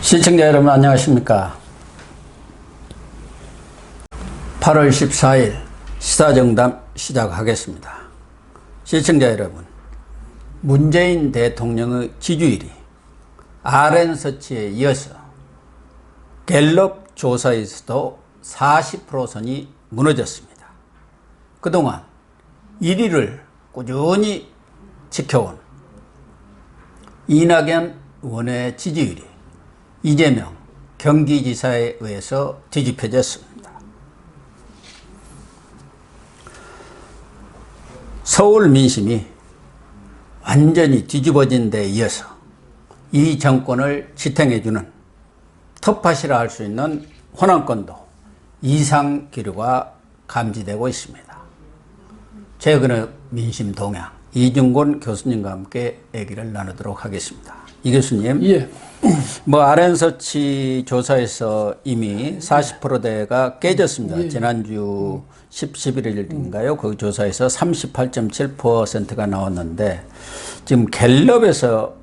시청자 여러분 안녕하십니까. 8월 14일 시사정담 시작하겠습니다. 시청자 여러분, 문재인 대통령의 지지율이 RN서치에 이어서 갤럽 조사에서도 40% 선이 무너졌습니다. 그동안 1위를 꾸준히 지켜온 이낙연 의원의 지지율이 이재명 경기지사에 의해서 뒤집혀졌습니다. 서울 민심이 완전히 뒤집어진 데 이어서 이 정권을 지탱해주는 텃밭이라 할 수 있는 호남권도 이상 기류가 감지되고 있습니다. 최근의 민심 동향, 이중곤 교수님과 함께 얘기를 나누도록 하겠습니다. 이 교수님, 예. RN서치 조사에서 이미 40%대가 깨졌습니다. 예. 지난주 11일인가요? 그 조사에서 38.7%가 나왔는데 지금 갤럽에서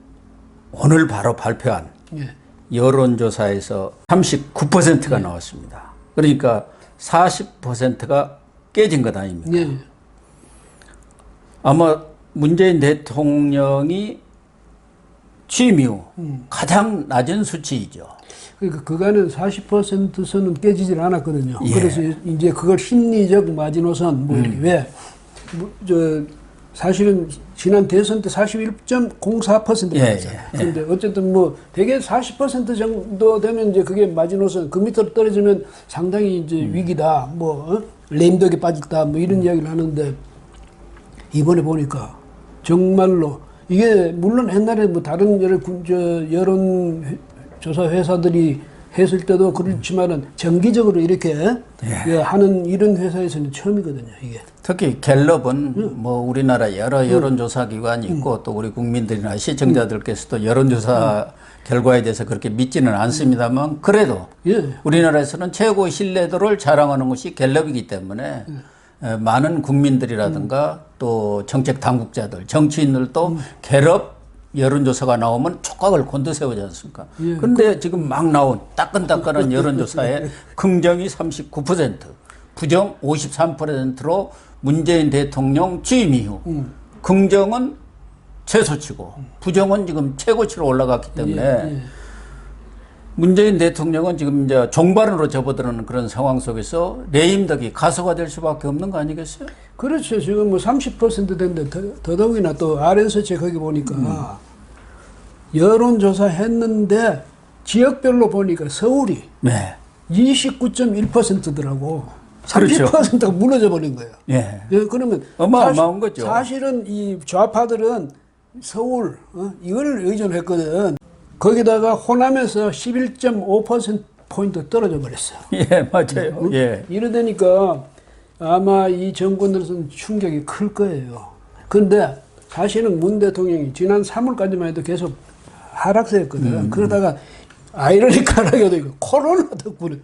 오늘 바로 발표한 예. 여론조사에서 39%가 나왔습니다. 그러니까 40%가 깨진 것 아닙니까? 예. 아마 문재인 대통령이 취임 이후 가장 낮은 수치이죠. 그러니까 그간은 40% 선은 깨지질 않았거든요. 예. 그래서 이제 그걸 심리적 마지노선 왜? 사실은 지난 대선 때 41.04% 나왔잖아요. 그런데 어쨌든 대개 40% 정도 되면 이제 그게 마지노선, 그 밑으로 떨어지면 상당히 이제 위기다, 레임덕에 빠졌다, 이런 이야기를 하는데 이번에 보니까 정말로 이게 물론 옛날에 다른 여론조사 회사들이 했을 때도 그렇지만은 정기적으로 이렇게 하는 이런 회사에서는 처음이거든요, 이게. 특히 갤럽은 우리나라 여러 여론조사 기관이 있고 또 우리 국민들이나 시청자들께서도 여론조사 결과에 대해서 그렇게 믿지는 않습니다만 그래도 우리나라에서는 최고 신뢰도를 자랑하는 것이 갤럽이기 때문에 많은 국민들이라든가 또 정책 당국자들, 정치인들도 갤럽 여론조사가 나오면 촉각을 곤두세우지 않습니까? 그런데 지금 막 나온 따끈따끈한 여론조사에 긍정이 39%, 부정 53%로 문재인 대통령 취임 이후 긍정은 최소치고 부정은 지금 최고치로 올라갔기 때문에 문재인 대통령은 지금 이제 종발으로 접어드는 그런 상황 속에서 레임덕이 가소가 될 수밖에 없는 거 아니겠어요? 그렇죠. 지금 30% 됐는데 더더욱이나 또 RN서치 거기 보니까 여론조사 했는데 지역별로 보니까 서울이 29.1%더라고. 30%가 무너져 버린 거예요. 예. 그러면 어마어마한 거죠. 사실은 이 좌파들은 서울 이걸 의존했거든. 거기다가 호남에서 11.5%포인트 떨어져 버렸어요. 예, 맞아요. 이러다니까 아마 이 정권으로서는 충격이 클 거예요. 그런데 사실은 문 대통령이 지난 3월까지만 해도 계속 하락세였거든. 그러다가 아이러니컬하게도 코로나 덕분에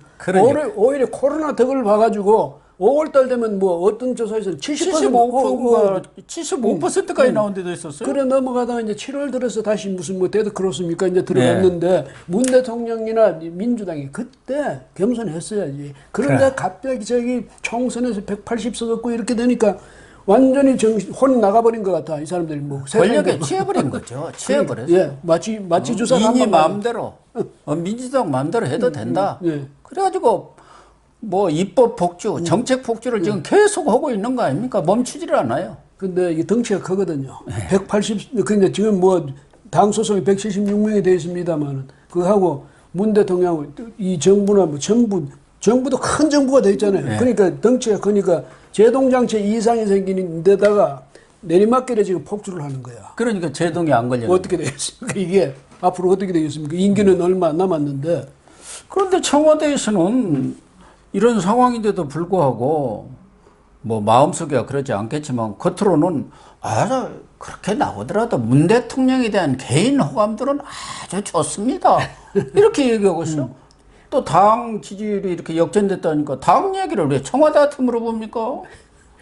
오히려 코로나 덕을 봐가지고 5월달 되면 어떤 조사에서는 75%까지 나온 데도 있었어요. 그래 넘어가다가 이제 7월 들어서 다시 무슨 데드크로스입니까 이제 들어갔는데 문 대통령이나 민주당이 그때 겸손했어야지. 그런데 갑자기 총선에서 180석 얻고 이렇게 되니까 완전히 혼이 나가버린 것 같아. 이 사람들이 권력에 취해버린 거죠. 취해버렸어요. 마치 주사 민이 마음대로 민주당 마음대로 해도 된다. 그래가지고 입법 폭주, 정책 폭주를 지금 계속 하고 있는 거 아닙니까? 멈추지를 않아요. 근데 이게 덩치가 크거든요. 180, 근데 지금 당 소속이 176명이 되어 있습니다만, 그거하고 문 대통령, 이 정부나 정부도 큰 정부가 되어 있잖아요. 그러니까 덩치가 크니까 제동장치 이상이 생기는 데다가 내리막길에 지금 폭주를 하는 거야. 그러니까 제동이 안 걸려. 어떻게 되겠습니까? 이게 앞으로 어떻게 되겠습니까? 임기는 얼마 안 남았는데. 그런데 청와대에서는 이런 상황인데도 불구하고 마음속에 그러지 않겠지만 겉으로는 그렇게 나오더라도 문 대통령에 대한 개인 호감들은 아주 좋습니다. 이렇게 얘기하고 있어요. 또 당 지지율이 이렇게 역전됐다니까 당 얘기를 왜 청와대한테 물어봅니까?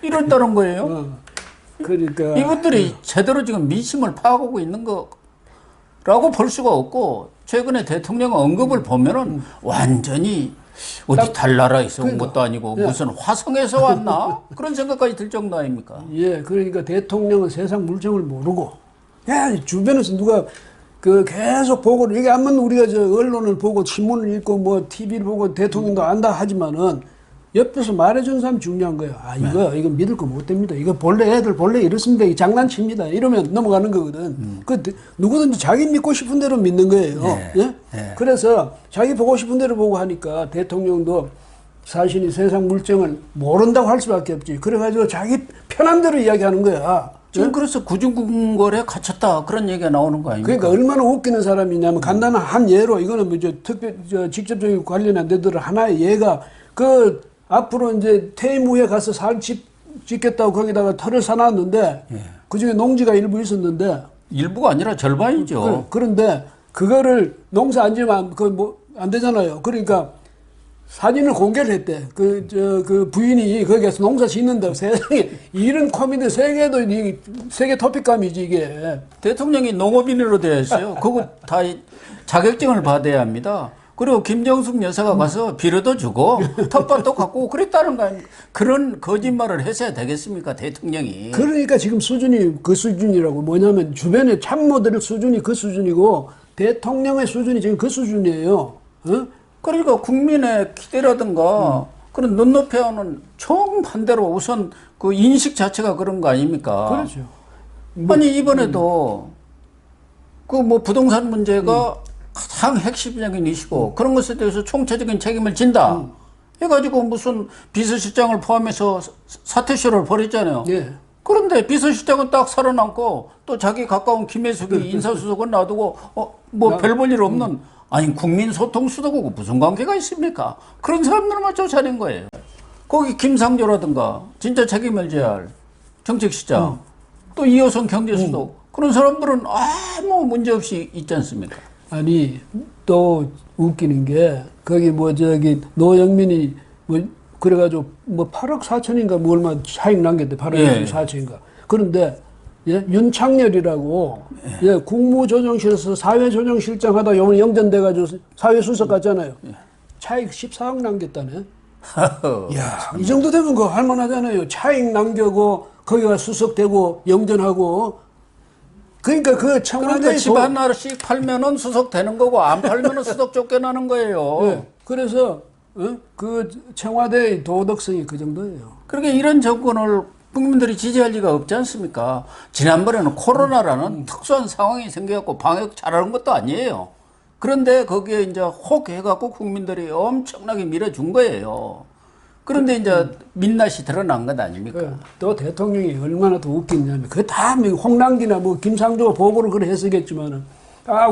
이런다는 거예요. 그러니까 이분들이 제대로 지금 민심을 파악하고 있는 거 라고 볼 수가 없고, 최근에 대통령 언급을 보면은 완전히 어디 달나라에서 온 것도 아니고 무슨 화성에서 왔나? 그런 생각까지 들 정도 아닙니까? 예, 그러니까 대통령은 세상 물정을 모르고, 야, 주변에서 누가 그 계속 보고, 이게 아무리 우리가 저 언론을 보고 신문을 읽고 뭐 TV를 보고 대통령도 안다 하지만은 옆에서 말해주는 사람이 중요한 거예요. 아, 이거 믿을 거 못 됩니다. 이거 애들 본래 이렇습니다. 이 장난칩니다. 이러면 넘어가는 거거든. 누구든지 자기 믿고 싶은 대로 믿는 거예요. 예? 그래서 자기 보고 싶은 대로 보고 하니까 대통령도 자신이 세상 물정을 모른다고 할 수밖에 없지. 그래가지고 자기 편한 대로 이야기하는 거야. 지금 그래서 구중궁궐에 갇혔다. 그런 얘기가 나오는 거 아닙니까? 그러니까 얼마나 웃기는 사람이냐면 간단한 한 예로, 이거는 뭐 직접적인 관련이 안 되더라도 하나의 예가, 앞으로 이제 퇴임 후에 가서 집 짓겠다고 거기다가 터를 사놨는데, 그 중에 농지가 일부 있었는데. 일부가 아니라 절반이죠. 그런데 그거를 농사 안 지으면 안 되잖아요. 그러니까 사진을 공개를 했대. 그 부인이 거기에서 농사 짓는다고. 세상에, 이런 코미디 세계 토픽감이지, 이게. 대통령이 농업인으로 되어 있어요. 그거 다 자격증을 받아야 합니다. 그리고 김정숙 여사가 가서 비료도 주고 텃밭도 갖고 그랬다는 거 아닙니까? 그런 거짓말을 해서야 되겠습니까, 대통령이? 그러니까 지금 수준이 그 수준이라고. 뭐냐면 주변에 참모들 수준이 그 수준이고 대통령의 수준이 지금 그 수준이에요. 어? 그러니까 국민의 기대라든가 그런 눈높이와는 정반대로 우선 그 인식 자체가 그런 거 아닙니까? 그렇죠. 아니 이번에도 그 뭐 부동산 문제가 가장 핵심적인 이슈고 그런 것에 대해서 총체적인 책임을 진다 해가지고 무슨 비서실장을 포함해서 사퇴쇼를 벌였잖아요. 예. 그런데 비서실장은 딱 살아남고 또 자기 가까운 김혜숙이 인사수석은 놔두고 뭐 별 볼 일 없는, 아니 국민소통수석하고 무슨 관계가 있습니까? 그런 사람들만 쫓아낸 거예요. 거기 김상조라든가 진짜 책임을 져야 할 정책시장, 또 이호선 경제수석, 그런 사람들은 아무 문제 없이 있지 않습니까? 아니, 또 웃기는 게, 거기 노영민이 그래가지고 8억 4천인가 뭐 얼마 차익 남겼대. 8억 4천인가. 그런데, 윤창렬이라고, 국무조정실에서 사회조정실장 하다 요번에 영전돼가지고 사회수석 갔잖아요. 차익 14억 남겼다네. 이야, 이 정도 되면 그거 할만하잖아요. 차익 남겨고, 거기가 수석되고, 영전하고, 그러니까 청와대 집 하나씩 팔면은 수석 되는 거고 안 팔면은 수석 쫓겨나는 거예요. 네. 그래서 그 청와대의 도덕성이 그 정도예요. 그러니까 이런 정권을 국민들이 지지할 리가 없지 않습니까? 지난번에는 코로나라는 특수한 상황이 생겨갖고 방역 잘하는 것도 아니에요. 그런데 거기에 이제 혹 해갖고 국민들이 엄청나게 밀어준 거예요. 그런데 이제 민낯이 드러난 것 아닙니까? 또 대통령이 얼마나 더 웃기냐면, 그게 다 홍남기나 김상조 보고를 그래 했었겠지만은,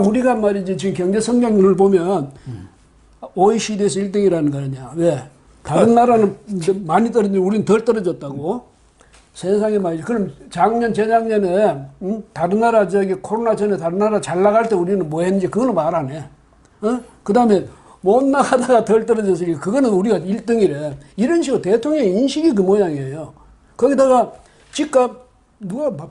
우리가 말이지 지금 경제 성장률을 보면 OECD에서 1등이라는 거 아니냐. 왜? 다른 나라는 많이 떨어지는데 우리는 덜 떨어졌다고? 세상에 말이지. 그럼 작년, 재작년에, 다른 나라 코로나 전에 다른 나라 잘 나갈 때 우리는 뭐 했는지 그거는 말 안 해. 그 다음에 못 나가다가 덜 떨어졌으니까 그거는 우리가 1등이래. 이런 식으로 대통령 인식이 그 모양이에요. 거기다가 집값,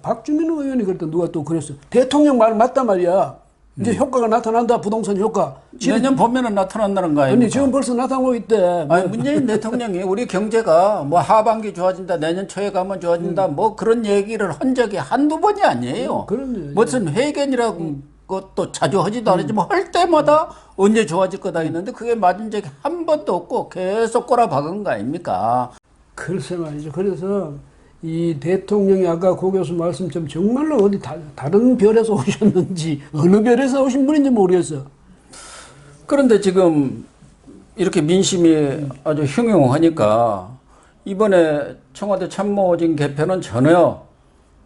박주민 의원이 그랬더니 누가 또 그랬어. 대통령 말 맞단 말이야. 이제 효과가 나타난다, 부동산 효과. 내년 봄에는 나타난다는 거 아닙니까? 아니, 지금 벌써 나타나고 있대. 아니, 문재인 대통령이 우리 경제가 뭐 하반기 좋아진다, 내년 초에 가면 좋아진다, 뭐 그런 얘기를 한 적이 한두 번이 아니에요. 그럼요. 무슨 회견이라고 것도 자주 하지도 않았지만 할 때마다 언제 좋아질 거다 했는데 그게 맞은 적이 한 번도 없고 계속 꼬라박은 거 아닙니까? 글쎄 말이죠. 그래서 이 대통령이 아까 고 교수 말씀처럼 정말로 어디 다른 별에서 오셨는지 어느 별에서 오신 분인지 모르겠어. 그런데 지금 이렇게 민심이 아주 흉흉하니까 이번에 청와대 참모진 개편은 전혀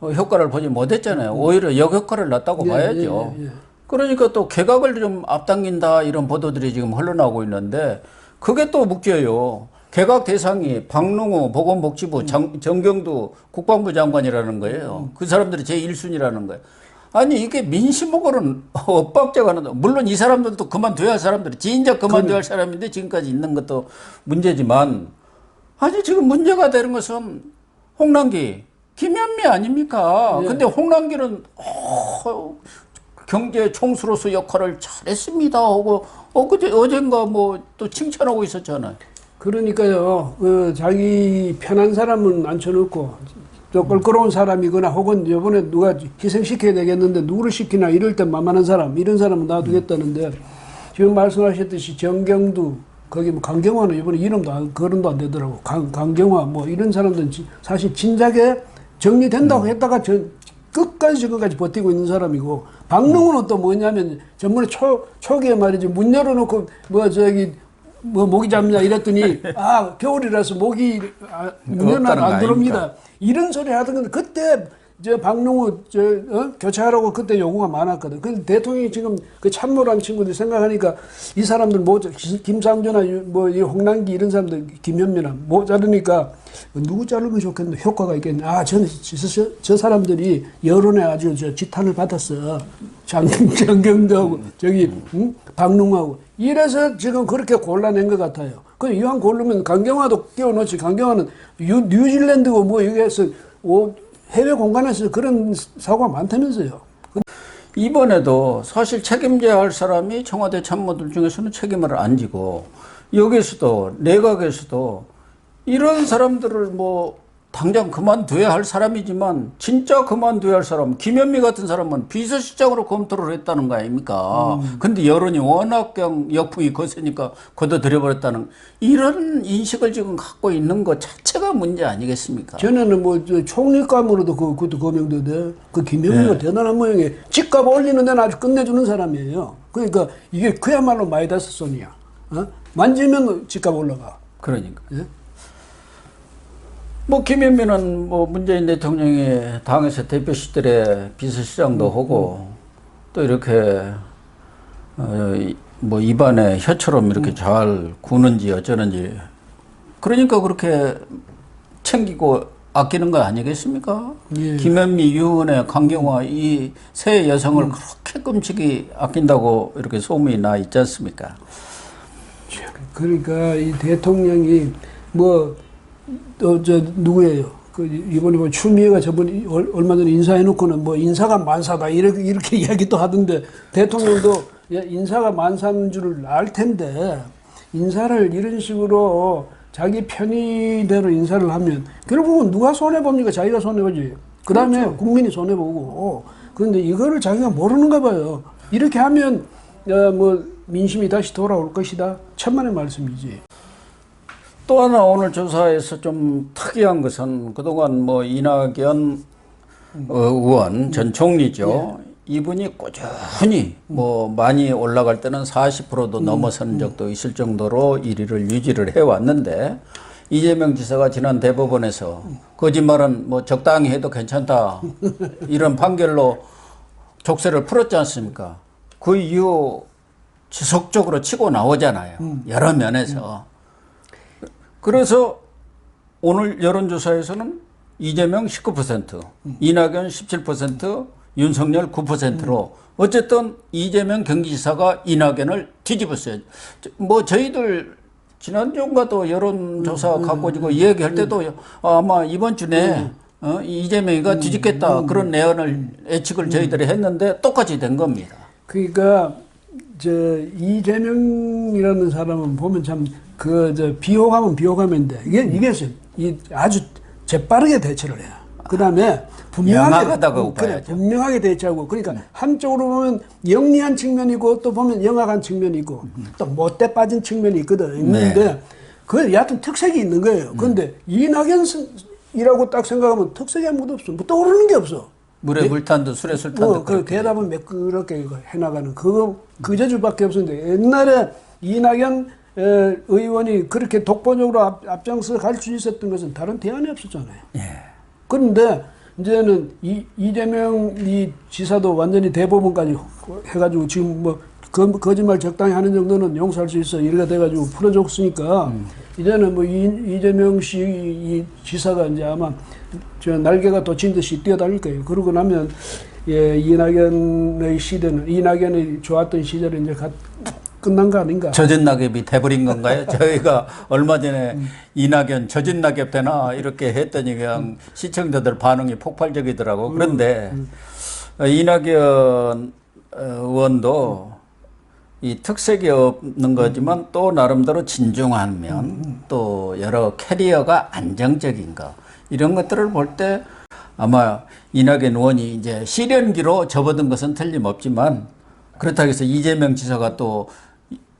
효과를 보지 못했잖아요. 오히려 역효과를 났다고 봐야죠. 그러니까 또 개각을 좀 앞당긴다 이런 보도들이 지금 흘러나오고 있는데 그게 또 묶여요. 개각 대상이 박능우 보건복지부 정경두 국방부 장관이라는 거예요. 그 사람들이 제1순위라는 거예요. 아니 이게 민심보고는 엇박자가 나다. 물론 이 사람들도 그만둬야 할 사람들이 진짜 그만둬야 할 사람인데 지금까지 있는 것도 문제지만 아니 지금 문제가 되는 것은 홍남기 김현미 아닙니까? 근데 홍남기는 경제 총수로서 역할을 잘했습니다 하고 어젠가 뭐 또 칭찬하고 있었잖아요. 그러니까요, 자기 편한 사람은 앉혀놓고 또 껄끄러운 사람이거나 혹은 이번에 누가 희생시켜야 되겠는데 누구를 시키나 이럴 때 만만한 사람, 이런 사람은 놔두겠다는데 지금 말씀하셨듯이 정경두, 거기 뭐 강경화는 이번에 이름도 거론도 안 되더라고. 강경화 뭐 이런 사람들은 사실 진작에 정리된다고 했다가 끝까지 지금까지 버티고 있는 사람이고, 박능훈은 또 뭐냐면 전번에 초기에 말이지 문 열어놓고 뭐 모기 잡냐 이랬더니 겨울이라서 모기 문연 안 들어옵니다. 이런 소리 하던 건데 그때 박능우 교체하라고 그때 요구가 많았거든. 근데 대통령이 지금 그 참모란 친구들 생각하니까 이 사람들 김상조나 이 홍남기 이런 사람들 김현미나 자르니까 누구 자르면 좋겠는데 효과가 있겠네. 저는 저 사람들이 여론에 아주 지탄을 받았어. 장경도하고 박능우하고 이래서 지금 그렇게 골라낸 것 같아요. 그 이왕 고르면 강경화도 끼워넣지. 강경화는 뉴질랜드고 뭐 여기에서 해외 공간에서 그런 사고가 많다면서요. 이번에도 사실 책임져야 할 사람이 청와대 참모들 중에서는 책임을 안 지고 여기서도 내각에서도 이런 사람들을 뭐 당장 그만둬야 할 사람이지만 진짜 그만둬야 할 사람 김현미 같은 사람은 비서실장으로 검토를 했다는 거 아닙니까? 근데 여론이 워낙 역풍이 거세니까 걷어들여버렸다는 이런 인식을 지금 갖고 있는 것 자체가 문제 아니겠습니까? 전에는 뭐 총리감으로도 그것도 거명되대. 그 김현미가 대단한 모양에 집값 올리는 데는 아주 끝내주는 사람이에요. 그러니까 이게 그야말로 마이다스 손이야. 만지면 집값 올라가. 그러니까. 예? 뭐 김현미는 뭐 문재인 대통령이 당에서 대표 시절에 비서실장도 하고 또 이렇게 뭐 입안에 혀처럼 이렇게 잘 구는지 어쩌는지 그러니까 그렇게 챙기고 아끼는 거 아니겠습니까? 예. 김현미, 유은혜, 강경화 이 세 여성을 그렇게 끔찍이 아낀다고 이렇게 소문이 나 있지 않습니까? 그러니까 이 대통령이 누구예요? 이번에 뭐 추미애가 저번에 얼마 전에 인사해놓고는 뭐 인사가 만사다 이렇게 이야기도 하던데 대통령도 인사가 만사인 줄을 알 텐데 인사를 이런 식으로 자기 편의대로 인사를 하면 결국은 누가 손해봅니까? 자기가 손해보지. 그 다음에 그렇죠. 국민이 손해보고. 그런데 이거를 자기가 모르는가 봐요. 이렇게 하면 뭐 민심이 다시 돌아올 것이다. 천만의 말씀이지. 또 하나 오늘 조사에서 좀 특이한 것은 그동안 뭐 이낙연 의원 전 총리죠. 이분이 꾸준히 뭐 많이 올라갈 때는 40%도 넘어서는 적도 있을 정도로 1위를 유지를 해왔는데 이재명 지사가 지난 대법원에서 거짓말은 뭐 적당히 해도 괜찮다 이런 판결로 족쇄를 풀었지 않습니까? 그 이후 지속적으로 치고 나오잖아요. 여러 면에서. 그래서 오늘 여론조사에서는 이재명 19%, 이낙연 17%, 윤석열 9%로 어쨌든 이재명 경기지사가 이낙연을 뒤집었어요. 뭐 저희들 지난주인가도 여론조사 갖고 지고 얘기할 때도 아마 이번 주 내에 이재명이가 뒤집겠다 그런 내언을 예측을 저희들이 했는데 똑같이 된 겁니다. 그러니까 이재명이라는 사람은 보면 참 비호감은 비호감인데 이게 아주 재빠르게 대처를 해요. 그 다음에 분명하게 대처하고 그러니까 한쪽으로 보면 영리한 측면이고 또 보면 영악한 측면이고 또 못돼 빠진 측면이 있거든. 있는데 그 여하튼 특색이 있는 거예요. 그런데 이낙연이라고 딱 생각하면 특색이 아무것도 없어. 뭐 떠오르는 게 없어. 물에 물탄도 술에 술탄도 그 대답은 매끄럽게 해나가는 그 재주밖에 없었는데 옛날에 이낙연 의원이 그렇게 독보적으로 앞장서 갈 수 있었던 것은 다른 대안이 없었잖아요. 그런데 이제는 이재명 이 지사도 완전히 대법원까지 해가지고 지금 뭐 거짓말 적당히 하는 정도는 용서할 수 있어 이래가 돼가지고 풀어줬으니까 이제는 뭐 이재명 씨 이 지사가 이제 아마 날개가 돋친 듯이 뛰어다닐 거예요. 그러고 나면 이낙연의 시대는 이낙연이 좋았던 시절은 이제 끝난 거 아닌가? 젖은 낙엽이 돼버린 건가요? 저희가 얼마 전에 이낙연 젖은 낙엽 되나 이렇게 했더니 그냥 시청자들 반응이 폭발적이더라고. 그런데 이낙연 의원도 이 특색이 없는 거지만 또 나름대로 진중한 면, 또 여러 캐리어가 안정적인 거, 이런 것들을 볼 때 아마 이낙연 의원이 이제 실연기로 접어든 것은 틀림없지만, 그렇다고 해서 이재명 지사가 또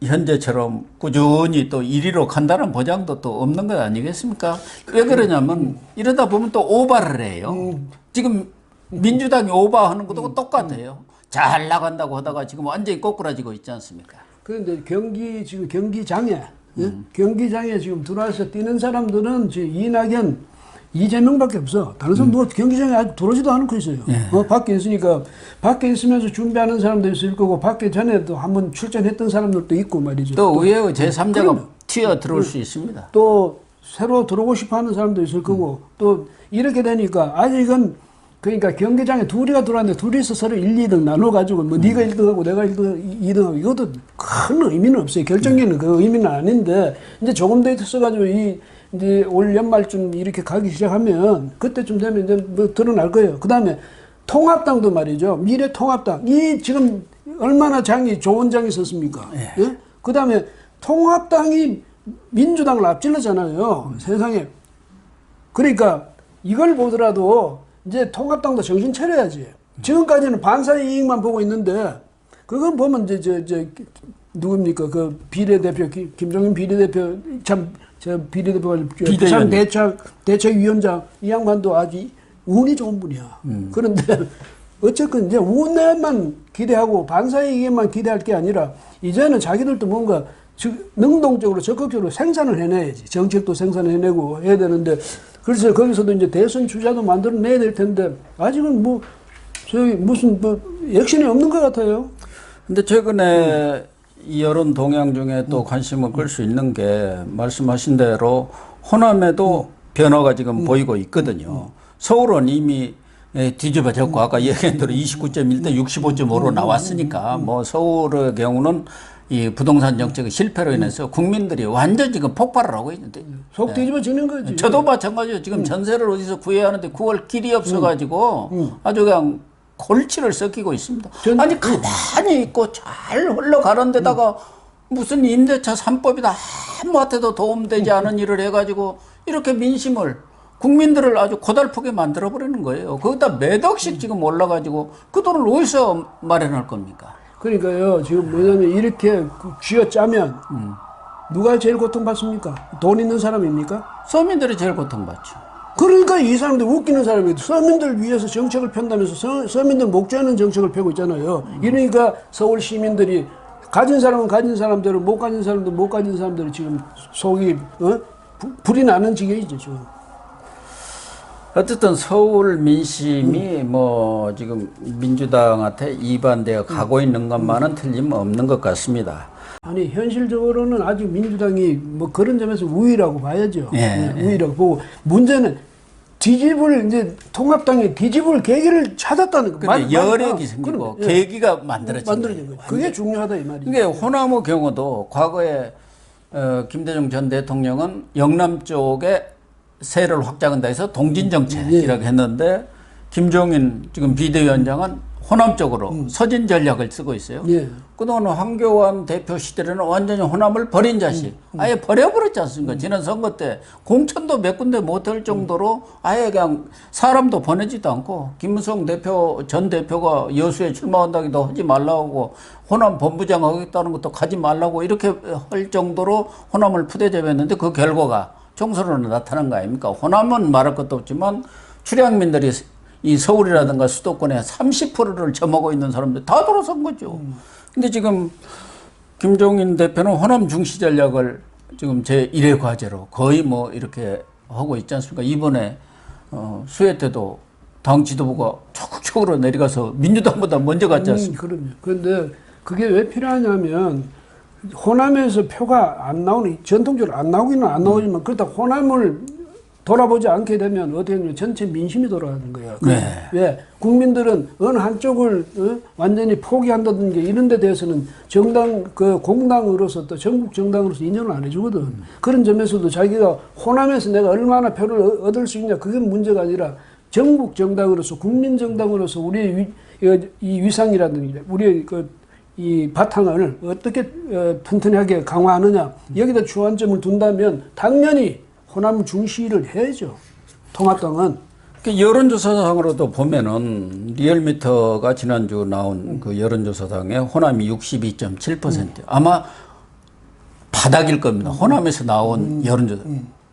현재처럼 꾸준히 또 1위로 간다는 보장도 또 없는 것 아니겠습니까? 왜 그러냐면 이러다 보면 또 오바를 해요. 지금 민주당이 오바하는 것도 똑같아요. 잘 나간다고 하다가 지금 완전히 꼬꾸라지고 있지 않습니까? 그런데 지금 경기장에, 경기장에 지금 들어와서 뛰는 사람들은 지금 이낙연, 이재명밖에 없어. 다른 사람 누가 경기장에 아직 들어오지도 않고 있어요. 밖에 있으니까, 밖에 있으면서 준비하는 사람도 있을 거고, 밖에 전에도 한번 출전했던 사람들도 있고 말이죠. 또 의회의 제3자가 튀어 들어올 수 있습니다. 또 새로 들어오고 싶어 하는 사람도 있을 거고, 또 이렇게 되니까 아직은, 그러니까 경기장에 둘이가 들어왔는데 둘이서 서로 1, 2등 나눠가지고 뭐 네가 1등하고 내가 2등하고 이것도 큰 의미는 없어요. 결정적인 그 의미는 아닌데, 이제 조금 더 있어가지고 이제 올 연말쯤 이렇게 가기 시작하면 그때쯤 되면 이제 뭐 드러날 거예요. 그 다음에 통합당도 말이죠. 미래통합당. 이 지금 얼마나 좋은 장이 섰습니까? 예? 그 다음에 통합당이 민주당을 앞질렀잖아요. 세상에. 그러니까 이걸 보더라도 이제 통합당도 정신 차려야지. 지금까지는 반사의 이익만 보고 있는데, 그건 보면 누굽니까? 그 비례대표, 김종인 비례대표, 비례대표가 부산 대책위원장, 이 양반도 아주 운이 좋은 분이야. 그런데 어쨌든 이제 운에만 기대하고 반사의 이익에만 기대할 게 아니라, 이제는 자기들도 뭔가 능동적으로 적극적으로 생산을 해내야지. 정책도 생산해내고 해야 되는데, 그래서 거기서도 이제 대선 주자도 만들어내야 될 텐데, 아직은 무슨 액션이 없는 것 같아요. 근데 최근에 이 여론 동향 중에 또 관심을 끌 수 있는 게, 말씀하신 대로 호남에도 변화가 지금 보이고 있거든요. 서울은 이미 뒤집어졌고, 아까 얘기한 대로 29.1대 65.5로 나왔으니까, 뭐 서울의 경우는 이 부동산 정책의 실패로 인해서 국민들이 완전 지금 폭발을 하고 있는데. 속 뒤집어지는 거지. 저도 마찬가지예요. 지금 전세를 어디서 구해야 하는데 구할 길이 없어가지고 아주 그냥 골치를 썩히고 있습니다. 아니, 가만히 있고 잘 흘러가는 데다가 무슨 임대차 3법이다 아무한테도 도움되지 않은 일을 해가지고 이렇게 민심을, 국민들을 아주 고달프게 만들어버리는 거예요. 거기다 몇 억씩 지금 올라가지고 그 돈을 어디서 마련할 겁니까? 그러니까요, 지금 뭐냐면 이렇게 쥐어짜면 누가 제일 고통받습니까? 돈 있는 사람입니까? 서민들이 제일 고통받죠. 그러니까 이 사람들 웃기는 사람이 서민들 위해서 정책을 편다면서 서민들 목죄하는 정책을 펴고 있잖아요. 이러니까 서울 시민들이 가진 사람은 가진 사람대로, 못 가진 사람도 못 가진 사람대로 지금 속이 불이 나는 지경이죠, 지금. 어쨌든 서울 민심이 뭐 지금 민주당한테 이반되어 가고 있는 것만은 틀림없는 것 같습니다. 아니, 현실적으로는 아직 민주당이 뭐 그런 점에서 우위라고 봐야죠. 우위라고 보고, 문제는 이제 통합당이 뒤집을 계기를 찾았다는 거. 근데 여력이 생기고 계기가 만들어진 거예요. 그게 중요하다 이 말이죠. 이게 호남의 경우도 과거에 김대중 전 대통령은 영남 쪽에 세를 확장한다 해서 동진정책이라고 했는데, 김종인 지금 비대위원장은 호남 쪽으로 서진 전략을 쓰고 있어요. 그동안 황교안 대표 시절에는 완전히 호남을 버린 자식, 아예 버려버렸지 않습니까? 지난 선거 때 공천도 몇 군데 못할 정도로 아예 그냥 사람도 보내지도 않고, 김무성 전 대표가 여수에 출마한다기도 하지 말라고, 호남 본부장 하겠다는 것도 가지 말라고 이렇게 할 정도로 호남을 푸대접했는데, 그 결과가 총선으로 나타난 거 아닙니까? 호남은 말할 것도 없지만 출향민들이 이 서울이라든가 수도권에 30%를 점하고 있는 사람들 다 돌아선 거죠. 근데 지금 김종인 대표는 호남 중시 전략을 지금 제1회 과제로 거의 뭐 이렇게 하고 있지 않습니까? 이번에 수해 때도 당 지도부가 적극적으로 내려가서 민주당보다 먼저 갔지 않습니까? 그럼요. 그런데 그게 왜 필요하냐면, 호남에서 표가 안 나오는, 전통적으로 안 나오기는 안 나오지만, 그렇다 호남을 돌아보지 않게 되면 어떻게 되냐면 전체 민심이 돌아가는 거예요. 왜? 국민들은 어느 한쪽을 완전히 포기한다든지 이런 데 대해서는 공당으로서 또 전국 정당으로서 인정을 안 해주거든. 그런 점에서도 자기가 호남에서 내가 얼마나 표를 얻을 수 있냐, 그게 문제가 아니라 전국 정당으로서 국민 정당으로서 우리의 이 위상이라든지 우리의 이 바탕을 어떻게 튼튼하게 강화하느냐 여기다 주안점을 둔다면 당연히 호남 중시를 해야죠. 통합당은. 여론조사상으로도 보면은 리얼미터가 지난주 나온 그 여론조사상에 호남이 62.7%. 아마 바닥일 겁니다. 호남에서 나온 여론조사.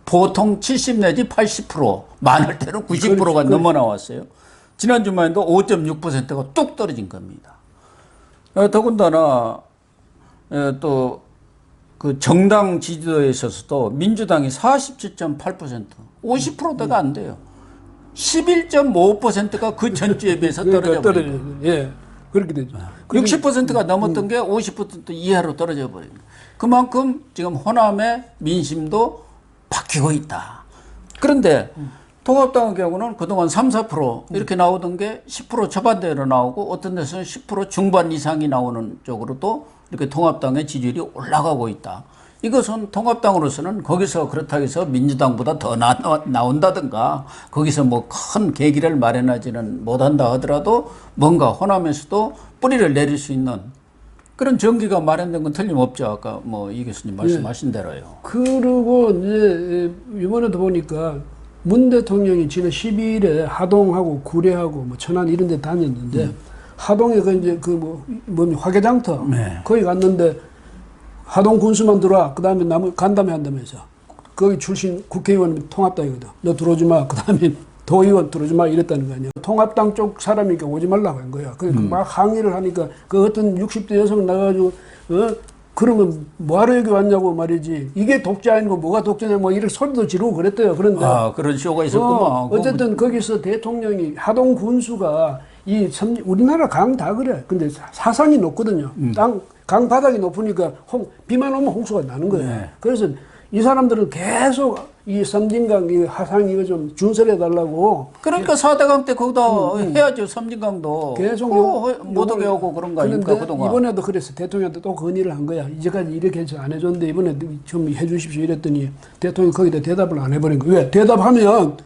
보통 70 내지 80%, 많을 때는 90%가 넘어 나왔어요. 지난주만 해도 5.6%가 뚝 떨어진 겁니다. 더군다나 또 그 정당 지지도에 있어서도 민주당이 47.8%, 50%대가 안 돼요. 11.5%가 그 전주에 비해서 떨어져 버립니다. 예, 그렇게 되죠. 60%가 넘었던 게 50% 이하로 떨어져 버립니다. 그만큼 지금 호남의 민심도 바뀌고 있다. 그런데 통합당의 경우는 그동안 3, 4% 이렇게 나오던 게 10% 초반대로 나오고 어떤 데서는 10% 중반 이상이 나오는 쪽으로도 이렇게 통합당의 지지율이 올라가고 있다. 이것은 통합당으로서는 거기서 그렇다고 해서 민주당보다 더 나온다든가 거기서 뭐 큰 계기를 마련하지는 못한다 하더라도 뭔가 호남에서도 뿌리를 내릴 수 있는 그런 전기가 마련된 건 틀림없죠. 아까 뭐 이 교수님 말씀하신 대로요. 그리고 이제 이번에도 보니까 문 대통령이 지난 12일에 하동하고 구례하고 뭐 천안 이런 데 다녔는데 하동에 그 이제 그 뭐 화개장터 거기 갔는데 하동 군수만 들어와. 그 다음에 간담회 한다면서. 거기 출신 국회의원 통합당이거든. 너 들어오지 마. 그 다음에 도의원 들어오지 마. 이랬다는 거 아니야. 통합당 쪽 사람이니까 오지 말라고 한 거야. 그러니까 막 항의를 하니까 그 어떤 60대 여성 나가가지고, 그러면 뭐하러 여기 왔냐고 말이지. 이게 독재 아니고 뭐가 독재냐 뭐 이런 소리도 지르고 그랬대요. 그런데. 그런 쇼가 있었구만. 어쨌든 거기서 대통령이 하동 군수가 우리나라 강 다 그래. 근데 사상이 높거든요. 강 바닥이 높으니까 비만 오면 홍수가 나는 거예요. 네. 그래서 이 사람들은 계속 이 섬진강 이 하상 이거 좀 준설해 달라고. 그러니까 4대강 때 거기다 해야죠. 섬진강도 계속 못 오게 하고 그런 거 아닙니까 그동안. 이번에도 그랬어. 대통령한테 또 건의를 한 거야. 이제까지 이렇게 해서 안 해줬는데 이번에 좀 해주십시오 이랬더니 대통령이 거기다 대답을 안 해버린 거야. 왜? 대답하면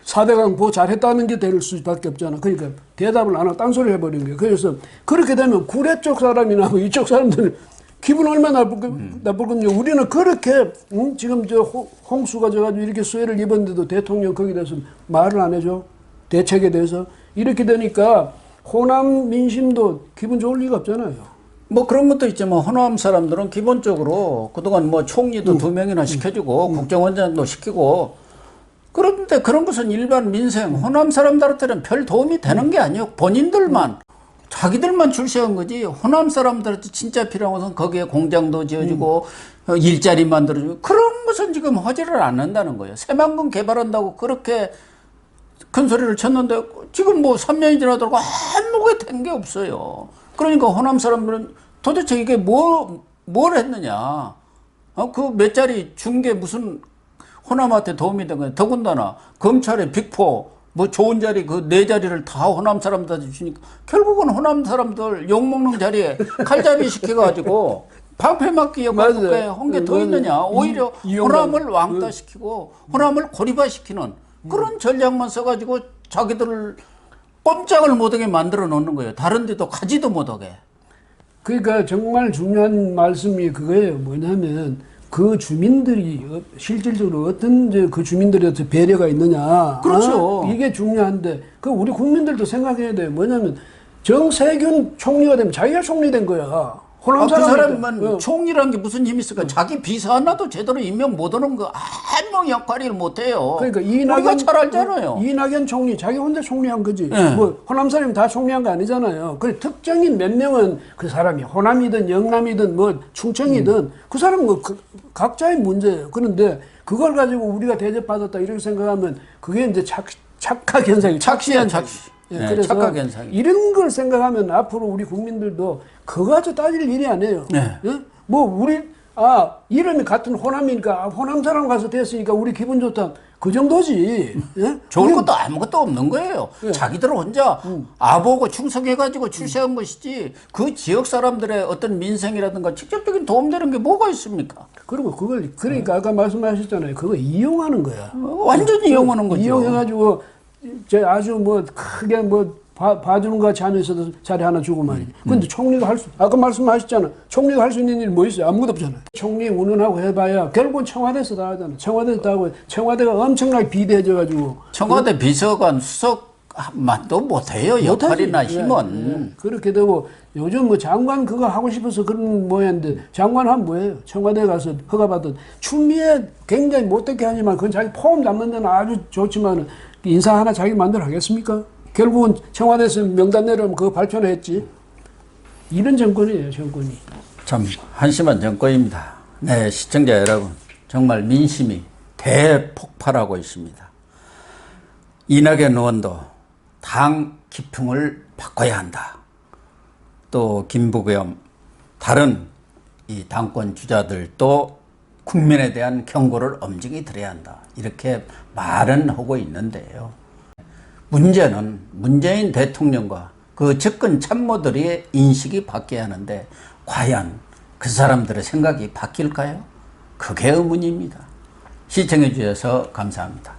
4대강 보호 잘했다는 게 될 수밖에 없잖아. 그러니까 대답을 안 하고 딴소리를 해버린 거예요. 그래서 그렇게 되면 구례 쪽 사람이나 뭐 이쪽 사람들은 기분 얼마나 나쁠 건요. 우리는 그렇게 지금 저 홍수가 져가지고 이렇게 수해를 입었는데도 대통령 거기에 대해서 말을 안 해줘. 대책에 대해서. 이렇게 되니까 호남 민심도 기분 좋을 리가 없잖아요. 뭐 그런 것도 있지만 호남 사람들은 기본적으로 그동안 뭐 총리도 2명이나 시켜주고 국정원장도 시키고 그런데 그런 것은 일반 민생, 호남 사람들한테는 별 도움이 되는 게 아니에요. 본인들만, 자기들만 출세한 거지. 호남 사람들한테 진짜 필요한 것은 거기에 공장도 지어주고 일자리 만들어주고 그런 것은 지금 하지를 않는다는 거예요. 새만금 개발한다고 그렇게 큰 소리를 쳤는데 지금 뭐 3년이 지나도록 아무게 된 게 없어요. 그러니까 호남 사람들은 도대체 이게 뭘 했느냐. 그 몇 자리 준 게 무슨 호남한테 도움이 된 거예요. 더군다나 검찰의 빅4 뭐 좋은 자리 그 4자리를 다 호남 사람들한테 주니까 결국은 호남 사람들 욕먹는 자리에 칼잡이 시켜가지고 방패 맞기 역할에 한 게 더 있느냐. 오히려 호남을 왕따시키고 호남을 고립화시키는 그런 전략만 써가지고 자기들을 꼼짝을 못하게 만들어 놓는 거예요. 다른 데도 가지도 못하게. 그러니까 정말 중요한 말씀이 그거예요. 뭐냐면 그 주민들이 실질적으로 어떤 그 주민들한테 배려가 있느냐. 그렇죠. 이게 중요한데 그 우리 국민들도 생각해야 돼요. 뭐냐면 정세균 총리가 되면 자기가 총리 된 거야. 호남 그 사람만 총리라는 게 무슨 힘이 있을까? 자기 비서 하나도 제대로 임명 못 하는 거 아무 역할을 못 해요. 그러니까 우리가 잘 알잖아요. 이낙연 총리 자기 혼자 총리한 거지. 뭐 호남 사람이 다 총리한 거 아니잖아요. 그 특정인 몇 명은 그 사람이 호남이든 영남이든 뭐 충청이든 그 사람은 뭐 각자의 문제예요. 그런데 그걸 가지고 우리가 대접받았다 이렇게 생각하면 그게 이제 착각 현상이 착시한 착시. 네, 그래서 착각 현상이. 이런 걸 생각하면 앞으로 우리 국민들도 그거 가지고 따질 일이 아니에요. 네. 뭐 우리 이름이 같은 호남이니까 호남 사람 가서 됐으니까 우리 기분 좋다. 그 정도지. 예? 좋을 것도 아무것도 없는 거예요. 자기들 혼자 아보고 충성해가지고 출세한 것이지 그 지역 사람들의 어떤 민생이라든가 직접적인 도움되는 게 뭐가 있습니까? 그리고 그걸 그러니까 아까 말씀하셨잖아요. 그거 이용하는 거야. 완전히 이용하는 거죠. 이용해가지고 저 아주 뭐 크게 뭐 봐주는 것 같이 하는 있어도 자리 하나 주고 말이지. 근데 총리가 아까 말씀하셨잖아. 총리가 할 수 있는 일이 뭐 있어요? 아무것도 없잖아요. 총리 운운하고 해봐야 결국은 청와대에서 다 하잖아. 청와대에서 다 하고 청와대가 엄청나게 비대해져가지고. 청와대 비서관 수석만도 못해요. 역할이나 힘은. 예. 그렇게 되고 요즘 뭐 장관 그거 하고 싶어서 그런 모양인데 장관 하면 뭐예요? 청와대 가서 허가받은 추미애 굉장히 못되게 하지만 그건 자기 폼 잡는 데는 아주 좋지만 인사 하나 자기 마음대로 하겠습니까? 결국은 청와대에서 명단 내려오면 그거 발표를 했지. 이런 정권이에요, 정권이. 참 한심한 정권입니다. 네, 시청자 여러분, 정말 민심이 대폭발하고 있습니다. 이낙연 의원도 당 기풍을 바꿔야 한다. 또 김부겸, 다른 이 당권 주자들도 국민에 대한 경고를 엄중히 드려야 한다. 이렇게 말은 하고 있는데요. 문제는 문재인 대통령과 그 접근 참모들의 인식이 바뀌어야 하는데 과연 그 사람들의 생각이 바뀔까요? 그게 의문입니다. 시청해 주셔서 감사합니다.